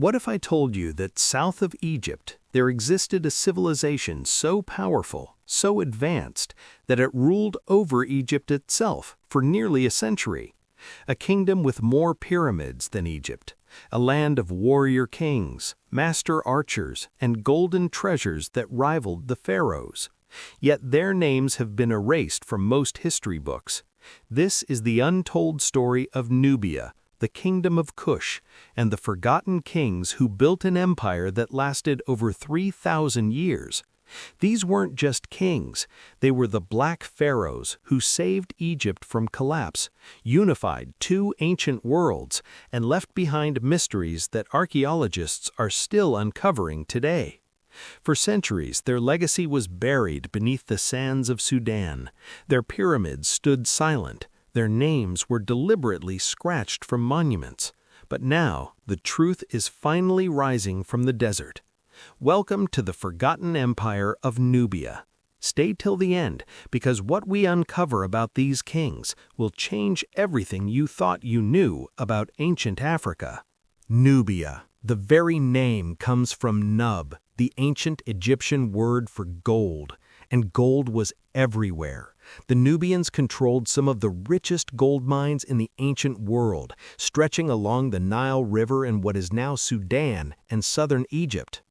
What if I told you that south of Egypt there existed a civilization so powerful, so advanced, that it ruled over Egypt itself for nearly a century? A kingdom with more pyramids than Egypt, a land of warrior kings, master archers, and golden treasures that rivaled the pharaohs. Yet their names have been erased from most history books. This is the untold story of Nubia, the kingdom of Kush, and the forgotten kings who built an empire that lasted over 3,000 years. These weren't just kings, they were the black pharaohs who saved Egypt from collapse, unified two ancient worlds, and left behind mysteries that archaeologists are still uncovering today. For centuries, their legacy was buried beneath the sands of Sudan. Their pyramids stood silent. Their names were deliberately scratched from monuments. But now, the truth is finally rising from the desert. Welcome to the forgotten empire of Nubia. Stay till the end, because what we uncover about these kings will change everything you thought you knew about ancient Africa. Nubia. The very name comes from Nub, the ancient Egyptian word for gold, and gold was everywhere. The Nubians controlled some of the richest gold mines in the ancient world, stretching along the Nile River in what is now Sudan and southern Egypt.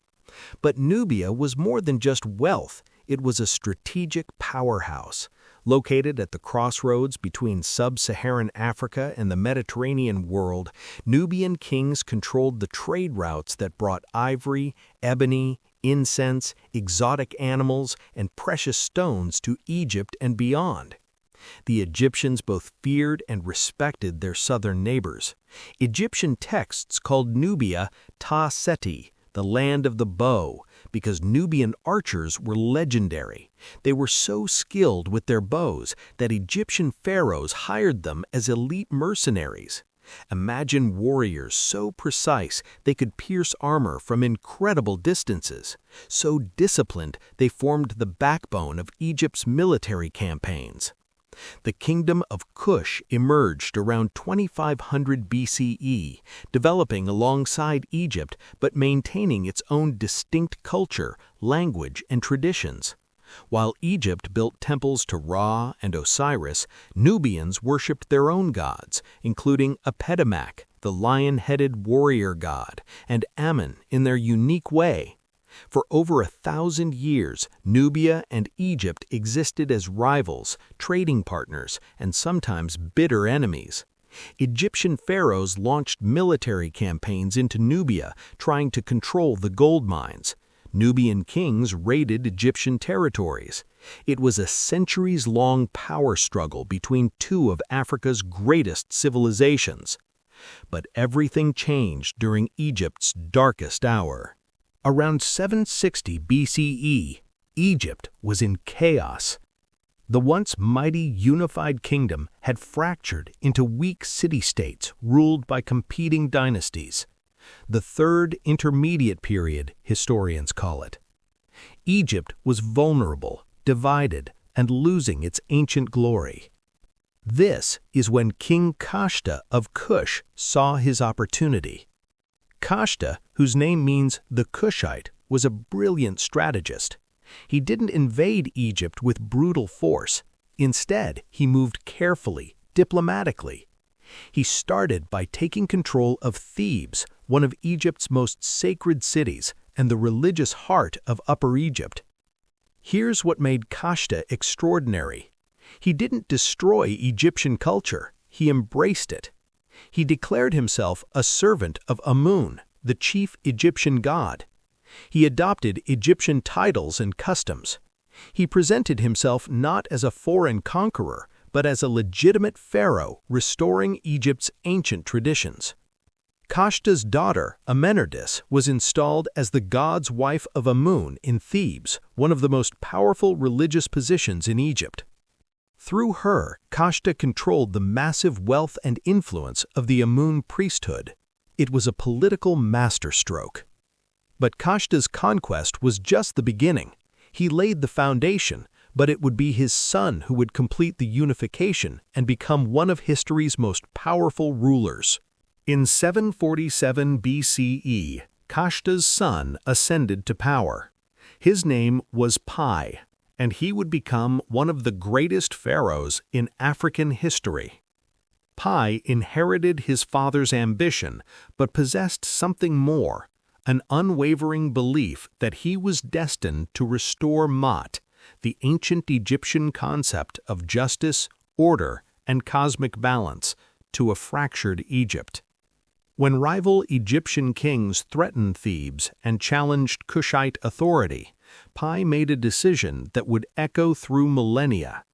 But Nubia was more than just wealth, it was a strategic powerhouse. Located at the crossroads between sub-Saharan Africa and the Mediterranean world, Nubian kings controlled the trade routes that brought ivory, ebony, incense, exotic animals, and precious stones to Egypt and beyond. The Egyptians both feared and respected their southern neighbors. Egyptian texts called Nubia Ta Seti, the land of the bow, because Nubian archers were legendary. They were so skilled with their bows that Egyptian pharaohs hired them as elite mercenaries. Imagine warriors so precise they could pierce armor from incredible distances. So disciplined they formed the backbone of Egypt's military campaigns. The kingdom of Kush emerged around 2500 BCE, developing alongside Egypt but maintaining its own distinct culture, language, and traditions. While Egypt built temples to Ra and Osiris, Nubians worshipped their own gods, including Apetimak, the lion-headed warrior god, and Ammon in their unique way. For over 1,000 years, Nubia and Egypt existed as rivals, trading partners, and sometimes bitter enemies. Egyptian pharaohs launched military campaigns into Nubia, trying to control the gold mines. Nubian kings raided Egyptian territories. It was a centuries-long power struggle between two of Africa's greatest civilizations. But everything changed during Egypt's darkest hour. Around 760 BCE, Egypt was in chaos. The once mighty unified kingdom had fractured into weak city-states ruled by competing dynasties. The Third Intermediate Period, historians call it. Egypt was vulnerable, divided, and losing its ancient glory. This is when King Kashta of Kush saw his opportunity. Kashta, whose name means the Kushite, was a brilliant strategist. He didn't invade Egypt with brutal force. Instead, he moved carefully, diplomatically. He started by taking control of Thebes, one of Egypt's most sacred cities and the religious heart of Upper Egypt. Here's what made Kashta extraordinary. He didn't destroy Egyptian culture, he embraced it. He declared himself a servant of Amun, the chief Egyptian god. He adopted Egyptian titles and customs. He presented himself not as a foreign conqueror, but as a legitimate pharaoh restoring Egypt's ancient traditions. Kashta's daughter, Amenardis, was installed as the god's wife of Amun in Thebes, one of the most powerful religious positions in Egypt. Through her, Kashta controlled the massive wealth and influence of the Amun priesthood. It was a political masterstroke. But Kashta's conquest was just the beginning. He laid the foundation, but it would be his son who would complete the unification and become one of history's most powerful rulers. In 747 BCE, Kashta's son ascended to power. His name was Pi, and he would become one of the greatest pharaohs in African history. Pi inherited his father's ambition, but possessed something more, an unwavering belief that he was destined to restore Maat, the ancient Egyptian concept of justice, order, and cosmic balance, to a fractured Egypt. When rival Egyptian kings threatened Thebes and challenged Kushite authority, Pi made a decision that would echo through millennia.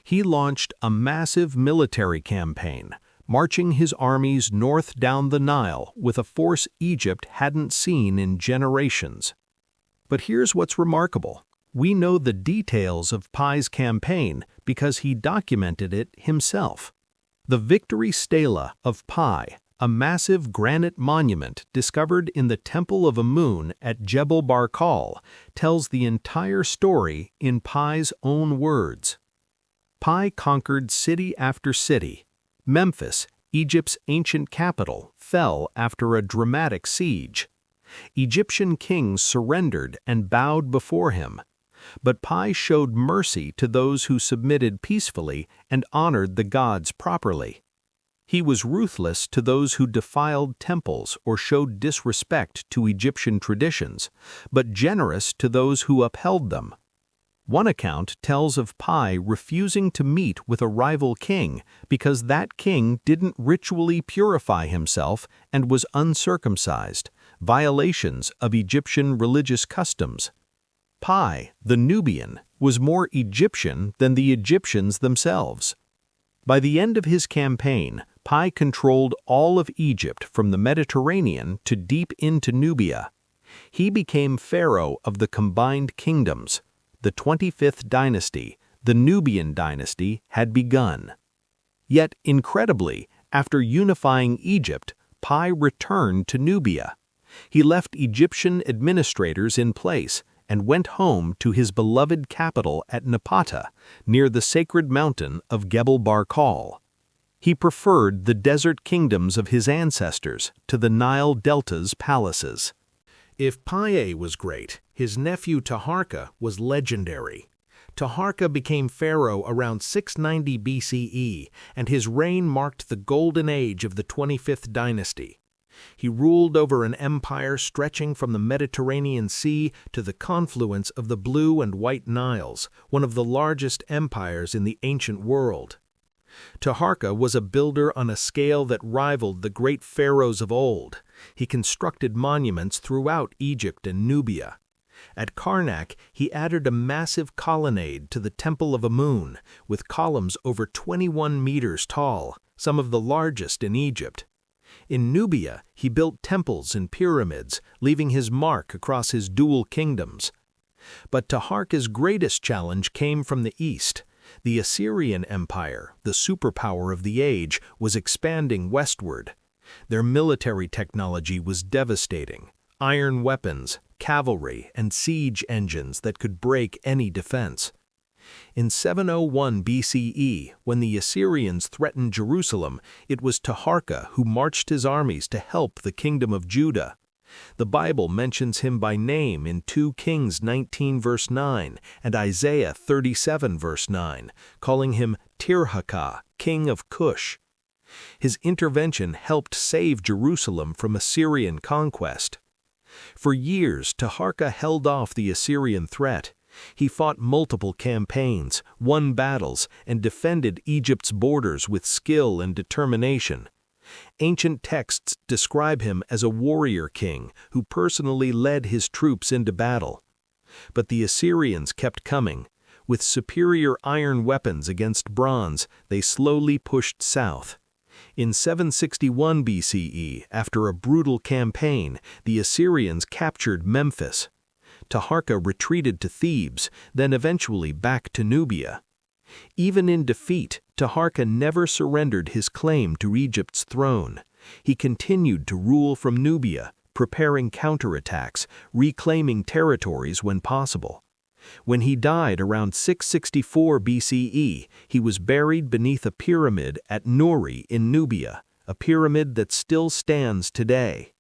He launched a massive military campaign, marching his armies north down the Nile with a force Egypt hadn't seen in generations. But here's what's remarkable. We know the details of Pi's campaign because he documented it himself. The Victory Stela of Pi, a massive granite monument discovered in the Temple of Amun at Jebel Barkal, tells the entire story in Pi's own words. Pi conquered city after city. Memphis, Egypt's ancient capital, fell after a dramatic siege. Egyptian kings surrendered and bowed before him. But Pi showed mercy to those who submitted peacefully and honored the gods properly. He was ruthless to those who defiled temples or showed disrespect to Egyptian traditions, but generous to those who upheld them. One account tells of Pi refusing to meet with a rival king because that king didn't ritually purify himself and was uncircumcised, violations of Egyptian religious customs. Pi, the Nubian, was more Egyptian than the Egyptians themselves. By the end of his campaign, Pi controlled all of Egypt from the Mediterranean to deep into Nubia. He became pharaoh of the combined kingdoms. The 25th dynasty, the Nubian dynasty, had begun. Yet, incredibly, after unifying Egypt, Pi returned to Nubia. He left Egyptian administrators in place and went home to his beloved capital at Napata, near the sacred mountain of Gebel Barkal. He preferred the desert kingdoms of his ancestors to the Nile Delta's palaces. If Pi was great, his nephew Taharka was legendary. Taharka became pharaoh around 690 BCE, and his reign marked the golden age of the 25th dynasty. He ruled over an empire stretching from the Mediterranean Sea to the confluence of the Blue and White Niles, one of the largest empires in the ancient world. Taharka was a builder on a scale that rivaled the great pharaohs of old. He constructed monuments throughout Egypt and Nubia. At Karnak, he added a massive colonnade to the Temple of Amun, with columns over 21 meters tall, some of the largest in Egypt. In Nubia, he built temples and pyramids, leaving his mark across his dual kingdoms. But Taharka's greatest challenge came from the east. The Assyrian Empire, the superpower of the age, was expanding westward. Their military technology was devastating. Iron weapons, cavalry, and siege engines that could break any defense. In 701 BCE, when the Assyrians threatened Jerusalem, it was Taharka who marched his armies to help the kingdom of Judah. The Bible mentions him by name in 2 Kings 19 verse 9 and Isaiah 37 verse 9, calling him Tirhakah, king of Cush. His intervention helped save Jerusalem from Assyrian conquest. For years, Taharka held off the Assyrian threat. He fought multiple campaigns, won battles, and defended Egypt's borders with skill and determination. Ancient texts describe him as a warrior king who personally led his troops into battle. But the Assyrians kept coming. With superior iron weapons against bronze, they slowly pushed south. In 761 BCE, after a brutal campaign, the Assyrians captured Memphis. Taharka retreated to Thebes, then eventually back to Nubia. Even in defeat, Taharka never surrendered his claim to Egypt's throne. He continued to rule from Nubia, preparing counterattacks, reclaiming territories when possible. When he died around 664 BCE, he was buried beneath a pyramid at Nuri in Nubia, a pyramid that still stands today.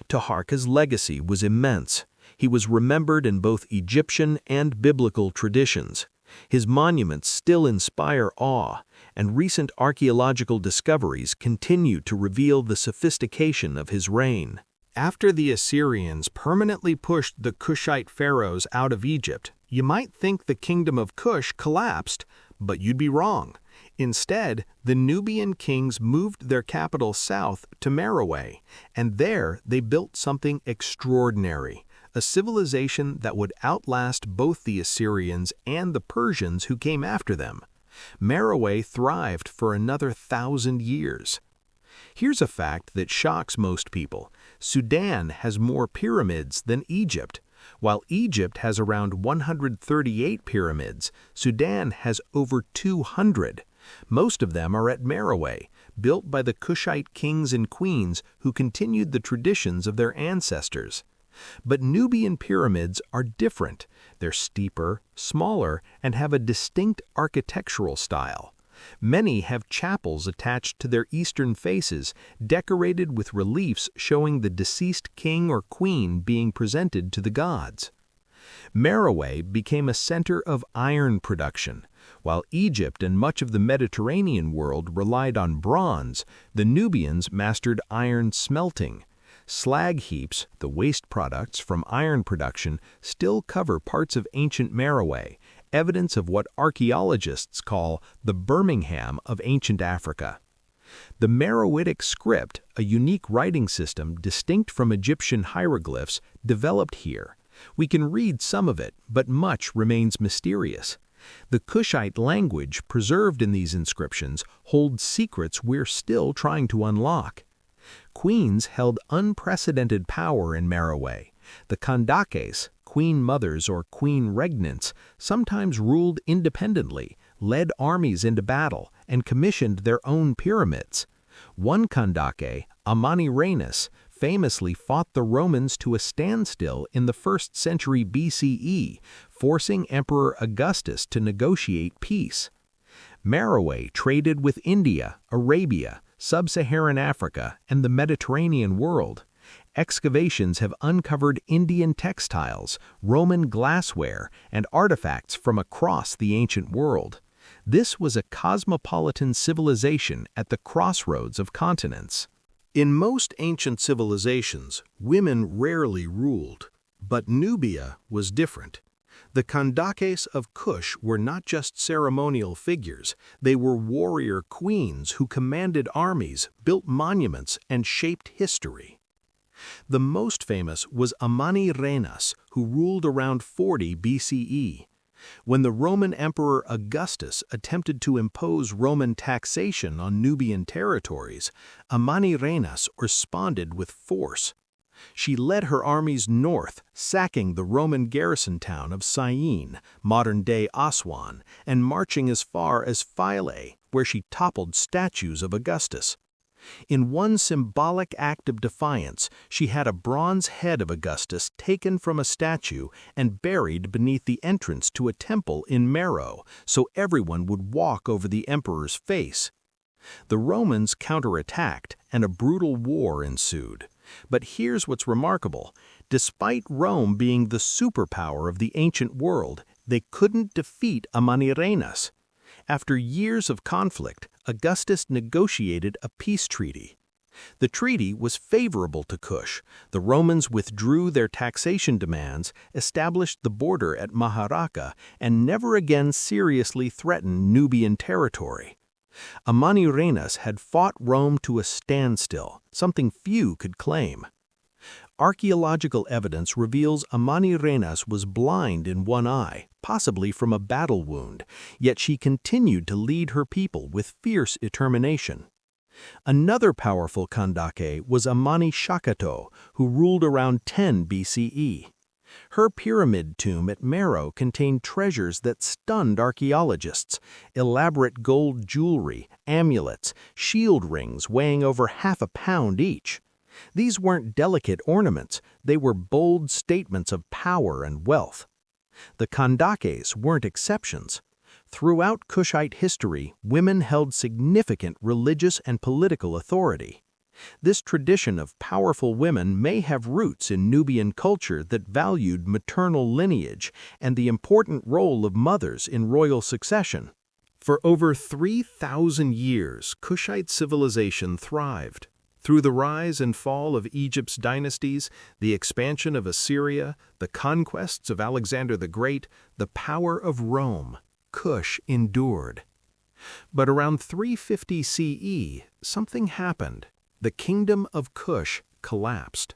Taharka's legacy was immense. He was remembered in both Egyptian and biblical traditions. His monuments still inspire awe, and recent archaeological discoveries continue to reveal the sophistication of his reign. After the Assyrians permanently pushed the Kushite pharaohs out of Egypt, you might think the kingdom of Kush collapsed, but you'd be wrong. Instead, the Nubian kings moved their capital south to Meroe, and there they built something extraordinary, a civilization that would outlast both the Assyrians and the Persians who came after them. Meroe thrived for another 1,000 years. Here's a fact that shocks most people. Sudan has more pyramids than Egypt. While Egypt has around 138 pyramids, Sudan has over 200. Most of them are at Meroe, built by the Kushite kings and queens who continued the traditions of their ancestors. But Nubian pyramids are different. They're steeper, smaller, and have a distinct architectural style. Many have chapels attached to their eastern faces, decorated with reliefs showing the deceased king or queen being presented to the gods. Meroe became a center of iron production. While Egypt and much of the Mediterranean world relied on bronze, the Nubians mastered iron smelting. Slag heaps, the waste products from iron production, still cover parts of ancient Meroe, evidence of what archaeologists call the Birmingham of ancient Africa. The Meroitic script, a unique writing system distinct from Egyptian hieroglyphs, developed here. We can read some of it, but much remains mysterious. The Kushite language preserved in these inscriptions holds secrets we're still trying to unlock. Queens held unprecedented power in Meroe. The Kandakes, queen mothers or queen regnants, sometimes ruled independently, led armies into battle, and commissioned their own pyramids. One Kandake, Amanirenas, famously fought the Romans to a standstill in the 1st century BCE, forcing Emperor Augustus to negotiate peace. Meroe traded with India, Arabia, sub-Saharan Africa, and the Mediterranean world. Excavations have uncovered Indian textiles, Roman glassware, and artifacts from across the ancient world. This was a cosmopolitan civilization at the crossroads of continents. In most ancient civilizations, women rarely ruled, but Nubia was different. The Kandakes of Kush were not just ceremonial figures, they were warrior queens who commanded armies, built monuments, and shaped history. The most famous was Amanirenas, who ruled around 40 BCE. When the Roman Emperor Augustus attempted to impose Roman taxation on Nubian territories, Amanirenas responded with force. She led her armies north, sacking the Roman garrison town of Syene, modern-day Aswan, and marching as far as Philae, where she toppled statues of Augustus. In one symbolic act of defiance, she had a bronze head of Augustus taken from a statue and buried beneath the entrance to a temple in Mero, so everyone would walk over the emperor's face. The Romans counterattacked, and a brutal war ensued. But here's what's remarkable. Despite Rome being the superpower of the ancient world, they couldn't defeat Amanirenas. After years of conflict, Augustus negotiated a peace treaty. The treaty was favorable to Kush. The Romans withdrew their taxation demands, established the border at Maharaka, and never again seriously threatened Nubian territory. Amanirenas had fought Rome to a standstill, something few could claim. Archaeological evidence reveals Amanirenas was blind in one eye, possibly from a battle wound, yet she continued to lead her people with fierce determination. Another powerful Kandake was Amani Shakato, who ruled around 10 BCE. Her pyramid tomb at Mero contained treasures that stunned archaeologists: elaborate gold jewelry, amulets, shield rings weighing over half a pound each. These weren't delicate ornaments, they were bold statements of power and wealth. The Kandakes weren't exceptions. Throughout Kushite history, women held significant religious and political authority. This tradition of powerful women may have roots in Nubian culture that valued maternal lineage and the important role of mothers in royal succession. For over 3,000 years, Kushite civilization thrived. Through the rise and fall of Egypt's dynasties, the expansion of Assyria, the conquests of Alexander the Great, the power of Rome, Kush endured. But around 350 CE, something happened. The kingdom of Kush collapsed.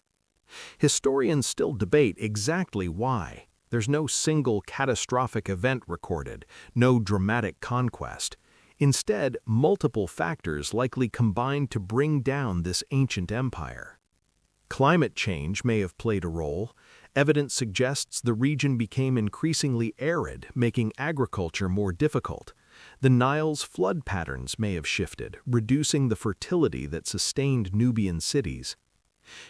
Historians still debate exactly why. There's no single catastrophic event recorded, no dramatic conquest. Instead, multiple factors likely combined to bring down this ancient empire. Climate change may have played a role. Evidence suggests the region became increasingly arid, making agriculture more difficult. The Nile's flood patterns may have shifted, reducing the fertility that sustained Nubian cities.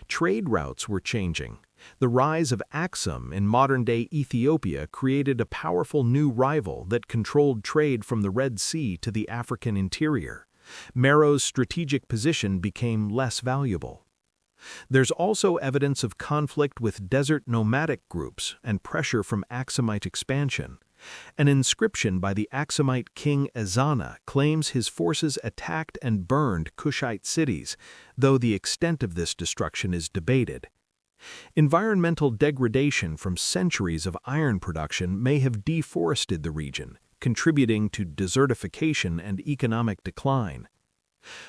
Trade routes were changing. The rise of Aksum in modern-day Ethiopia created a powerful new rival that controlled trade from the Red Sea to the African interior. Meroe's strategic position became less valuable. There's also evidence of conflict with desert nomadic groups and pressure from Aksumite expansion. An inscription by the Aksumite king Ezana claims his forces attacked and burned Kushite cities, though the extent of this destruction is debated. Environmental degradation from centuries of iron production may have deforested the region, contributing to desertification and economic decline.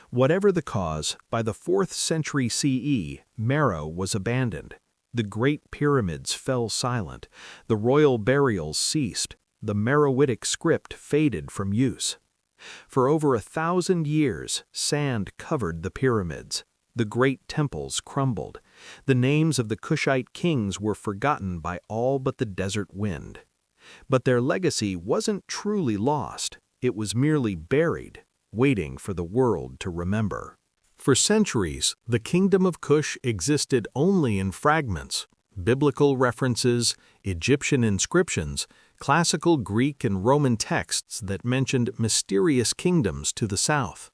Whatever the cause, by the 4th century CE, Meroe was abandoned. The Great Pyramids fell silent, the royal burials ceased, the Meroitic script faded from use. For over 1,000 years, sand covered the pyramids. The great temples crumbled. The names of the Kushite kings were forgotten by all but the desert wind. But their legacy wasn't truly lost. It was merely buried, waiting for the world to remember. For centuries, the kingdom of Kush existed only in fragments. Biblical references, Egyptian inscriptions, classical Greek and Roman texts that mentioned mysterious kingdoms to the south.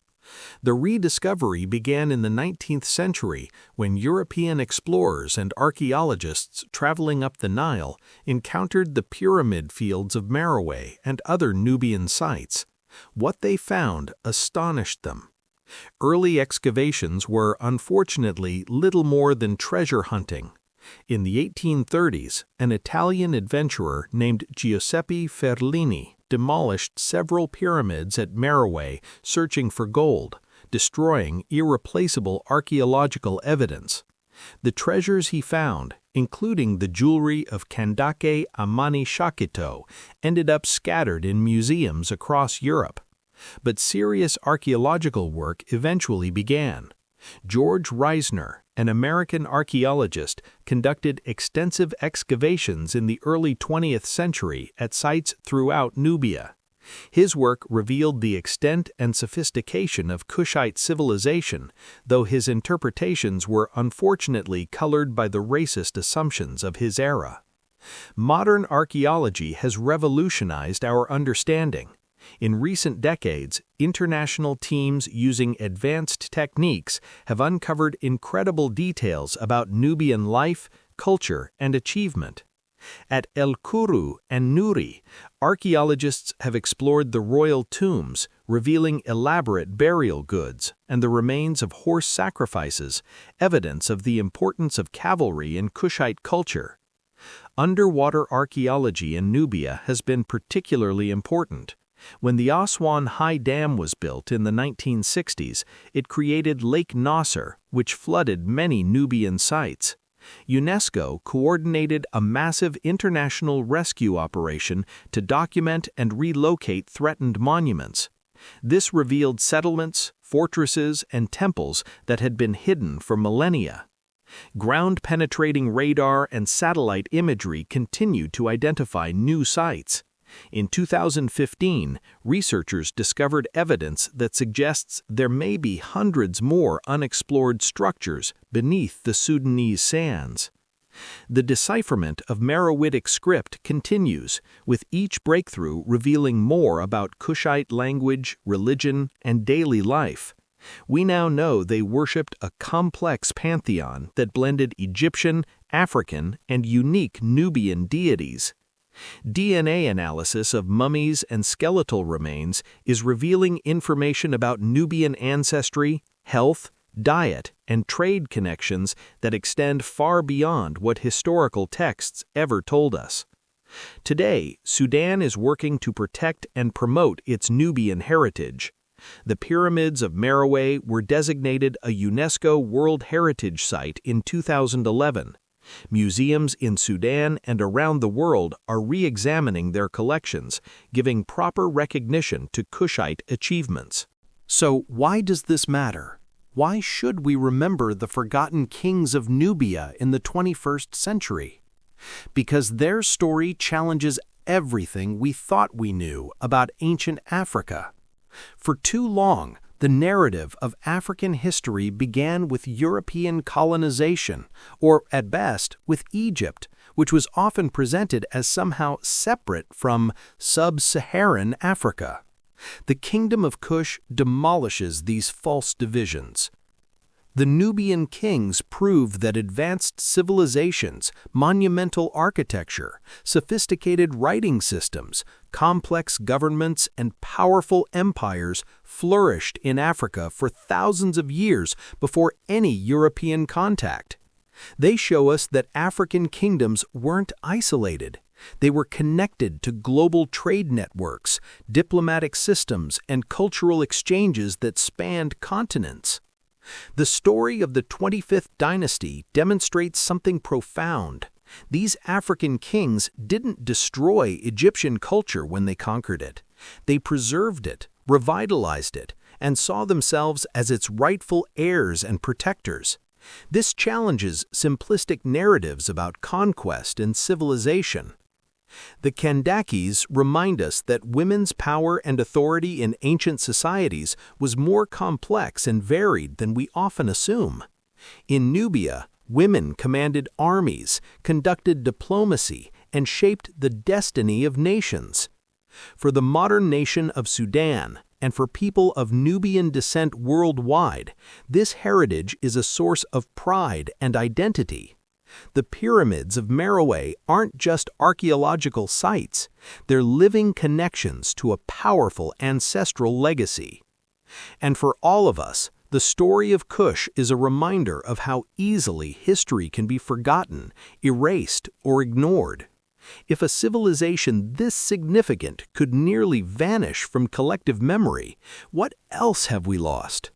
The rediscovery began in the 19th century when European explorers and archaeologists traveling up the Nile encountered the pyramid fields of Meroe and other Nubian sites. What they found astonished them. Early excavations were, unfortunately, little more than treasure hunting. In the 1830s, an Italian adventurer named Giuseppe Ferlini demolished several pyramids at Meroe searching for gold, destroying irreplaceable archaeological evidence. The treasures he found, including the jewelry of Kandake Amani Shakito, ended up scattered in museums across Europe. But serious archaeological work eventually began. George Reisner, an American archaeologist, conducted extensive excavations in the early 20th century at sites throughout Nubia. His work revealed the extent and sophistication of Kushite civilization, though his interpretations were unfortunately colored by the racist assumptions of his era. Modern archaeology has revolutionized our understanding. In recent decades, international teams using advanced techniques have uncovered incredible details about Nubian life, culture, and achievement. At El Kuru and Nuri, archaeologists have explored the royal tombs, revealing elaborate burial goods and the remains of horse sacrifices, evidence of the importance of cavalry in Kushite culture. Underwater archaeology in Nubia has been particularly important. When the Aswan High Dam was built in the 1960s, it created Lake Nasser, which flooded many Nubian sites. UNESCO coordinated a massive international rescue operation to document and relocate threatened monuments. This revealed settlements, fortresses, and temples that had been hidden for millennia. Ground-penetrating radar and satellite imagery continued to identify new sites. In 2015, researchers discovered evidence that suggests there may be hundreds more unexplored structures beneath the Sudanese sands. The decipherment of Meroitic script continues, with each breakthrough revealing more about Kushite language, religion, and daily life. We now know they worshipped a complex pantheon that blended Egyptian, African, and unique Nubian deities. DNA analysis of mummies and skeletal remains is revealing information about Nubian ancestry, health, diet, and trade connections that extend far beyond what historical texts ever told us. Today, Sudan is working to protect and promote its Nubian heritage. The pyramids of Meroe were designated a UNESCO World Heritage Site in 2011. Museums in Sudan and around the world are re-examining their collections, giving proper recognition to Kushite achievements. So, why does this matter? Why should we remember the forgotten kings of Nubia in the 21st century? Because their story challenges everything we thought we knew about ancient Africa. For too long, the narrative of African history began with European colonization, or at best, with Egypt, which was often presented as somehow separate from sub-Saharan Africa. The Kingdom of Kush demolishes these false divisions. The Nubian kings prove that advanced civilizations, monumental architecture, sophisticated writing systems, complex governments, and powerful empires flourished in Africa for thousands of years before any European contact. They show us that African kingdoms weren't isolated. They were connected to global trade networks, diplomatic systems, and cultural exchanges that spanned continents. The story of the 25th dynasty demonstrates something profound. These African kings didn't destroy Egyptian culture when they conquered it. They preserved it, revitalized it, and saw themselves as its rightful heirs and protectors. This challenges simplistic narratives about conquest and civilization. The Kandakis remind us that women's power and authority in ancient societies was more complex and varied than we often assume. In Nubia, women commanded armies, conducted diplomacy, and shaped the destiny of nations. For the modern nation of Sudan, and for people of Nubian descent worldwide, this heritage is a source of pride and identity. The pyramids of Meroe aren't just archaeological sites, they're living connections to a powerful ancestral legacy. And for all of us, the story of Kush is a reminder of how easily history can be forgotten, erased, or ignored. If a civilization this significant could nearly vanish from collective memory, what else have we lost?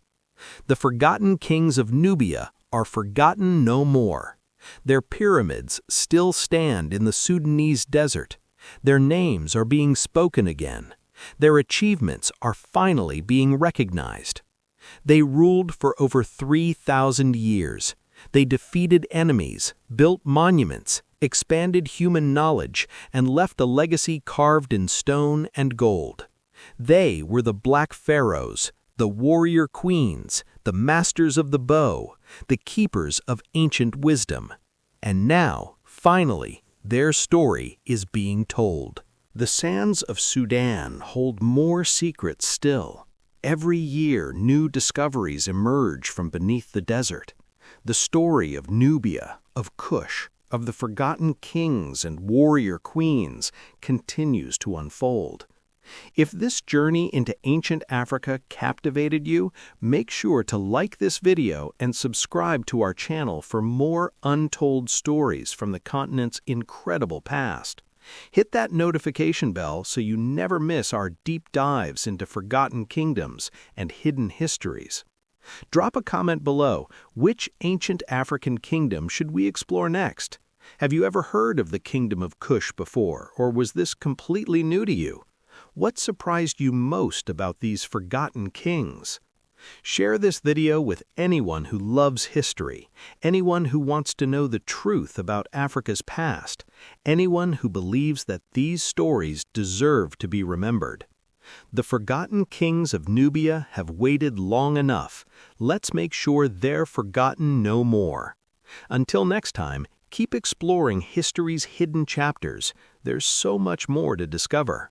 The forgotten kings of Nubia are forgotten no more. Their pyramids still stand in the Sudanese desert. Their names are being spoken again. Their achievements are finally being recognized. They ruled for over 3,000 years. They defeated enemies, built monuments, expanded human knowledge, and left a legacy carved in stone and gold. They were the Black Pharaohs, the warrior queens, the masters of the bow, the keepers of ancient wisdom. And now, finally, their story is being told. The sands of Sudan hold more secrets still. Every year, new discoveries emerge from beneath the desert. The story of Nubia, of Kush, of the forgotten kings and warrior queens continues to unfold. If this journey into ancient Africa captivated you, make sure to like this video and subscribe to our channel for more untold stories from the continent's incredible past. Hit that notification bell so you never miss our deep dives into forgotten kingdoms and hidden histories. Drop a comment below. Which ancient African kingdom should we explore next? Have you ever heard of the Kingdom of Kush before, or was this completely new to you? What surprised you most about these forgotten kings? Share this video with anyone who loves history, anyone who wants to know the truth about Africa's past, anyone who believes that these stories deserve to be remembered. The forgotten kings of Nubia have waited long enough. Let's make sure they're forgotten no more. Until next time, Keep exploring history's hidden chapters. There's so much more to discover.